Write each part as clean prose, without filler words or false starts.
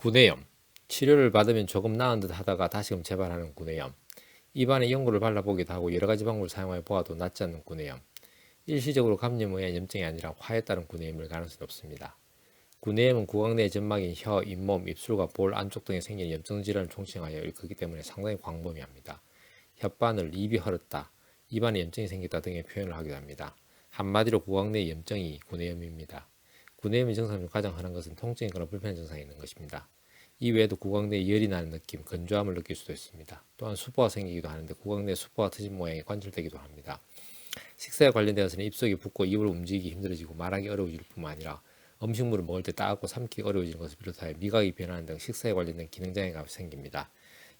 구내염. 치료를 받으면 조금 나은 듯 하다가 다시금 재발하는 구내염. 입안에 연고를 발라보기도 하고 여러 가지 방법을 사용해 보아도 낫지 않는 구내염. 일시적으로 감염에 의한 염증이 아니라 화에 따른 구내염일 가능성이 높습니다. 구내염은 구강 내 점막인 혀, 잇몸, 입술과 볼 안쪽 등에 생기는 염증 질환을 총칭하여 일컫기 때문에 상당히 광범위합니다. 혓바늘, 입이 헐었다, 입안에 염증이 생겼다 등의 표현을 하기도 합니다. 한마디로 구강 내 염증이 구내염입니다. 구내염의 증상 중 가장 흔한 것은 통증이거나 불편한 증상이 있는 것입니다. 이 외에도 구강 내에 열이 나는 느낌, 건조함을 느낄 수도 있습니다. 또한 수포가 생기기도 하는데 구강 내 수포와 트진 모양이 관찰되기도 합니다. 식사에 관련되어서는 입속이 붓고 입을 움직이기 힘들어지고 말하기 어려워질 뿐만 아니라 음식물을 먹을 때 따갑고 삼키기 어려워지는 것을 비롯하여 미각이 변하는 등 식사에 관련된 기능장애가 생깁니다.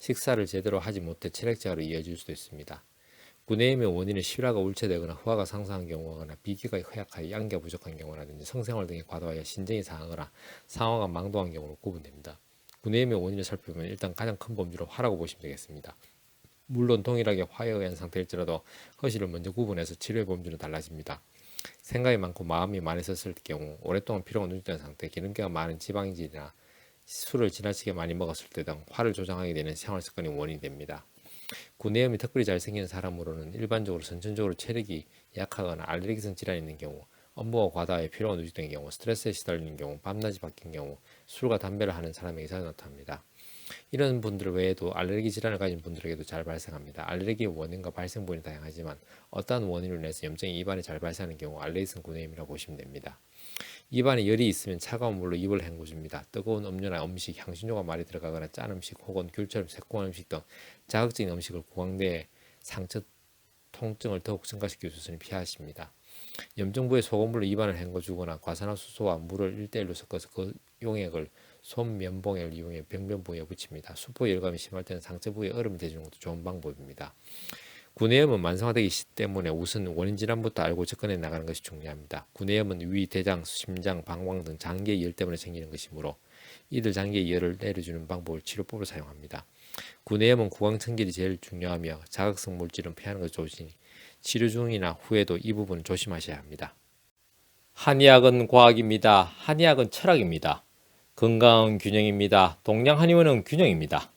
식사를 제대로 하지 못해 체력저하로 이어질 수도 있습니다. 구내염의 원인은 실화가 울체되거나 후화가 상승한 경우거나 비기가 허약하여 양기가 부족한 경우라든지 성생활 등이 과도하여 신장이 상하거나 상어가 망동한 경우로 구분됩니다. 구내염의 원인을 살펴보면 일단 가장 큰 범주로 화라고 보시면 되겠습니다. 물론 동일하게 화에 의한 상태일지라도 허실을 먼저 구분해서 치료의 범주는 달라집니다. 생각이 많고 마음이 많이 썼을 경우, 오랫동안 피로가 누적된 상태, 기름기가 많은 지방질이나 술을 지나치게 많이 먹었을 때 등 화를 조장하게 되는 생활습관이 원인이 됩니다. 구내염이 특별히 잘 생기는 사람으로는 일반적으로 선천적으로 체력이 약하거나 알레르기성 질환이 있는 경우, 업무가 과다하여 피로가 누적된 경우, 스트레스에 시달리는 경우, 밤낮이 바뀐 경우, 술과 담배를 하는 사람에게 나타납니다. 이런 분들 외에도 알레르기 질환을 가진 분들에게도 잘 발생합니다. 알레르기의 원인과 발생 부위는 다양하지만 어떠한 원인으로 인해서 염증이 입안에 잘 발생하는 경우 알레르기성 구내염이라고 보시면 됩니다. 입안에 열이 있으면 차가운 물로 입을 헹궈줍니다. 뜨거운 음료나 음식, 향신료가 많이 들어가거나 짠 음식 혹은 귤처럼 새콤한 음식 등 자극적인 음식을 구강 내에 상처 통증을 더욱 증가시킬 수 있으니 피하십니다. 염증 부에 소금물로 입안을 헹궈주거나 과산화수소와 물을 1:1로 섞어서 그 용액을 손 면봉을 이용해 병변 부위에 붙입니다. 수포 열감이 심할 때는 상처 부위에 얼음을 대주는 것도 좋은 방법입니다. 구내염은 만성화되기 때문에 우선 원인 질환부터 알고 접근해 나가는 것이 중요합니다. 구내염은 위, 대장, 심장, 방광 등 장기의 열 때문에 생기는 것이므로 이들 장기의 열을 내려주는 방법을 치료법으로 사용합니다. 구내염은 구강 청결이 제일 중요하며 자극성 물질은 피하는 것이 좋으니 치료 중이나 후에도 이 부분은 조심하셔야 합니다. 한의학은 과학입니다. 한의학은 철학입니다. 건강은 균형입니다. 동양 한의원은 균형입니다.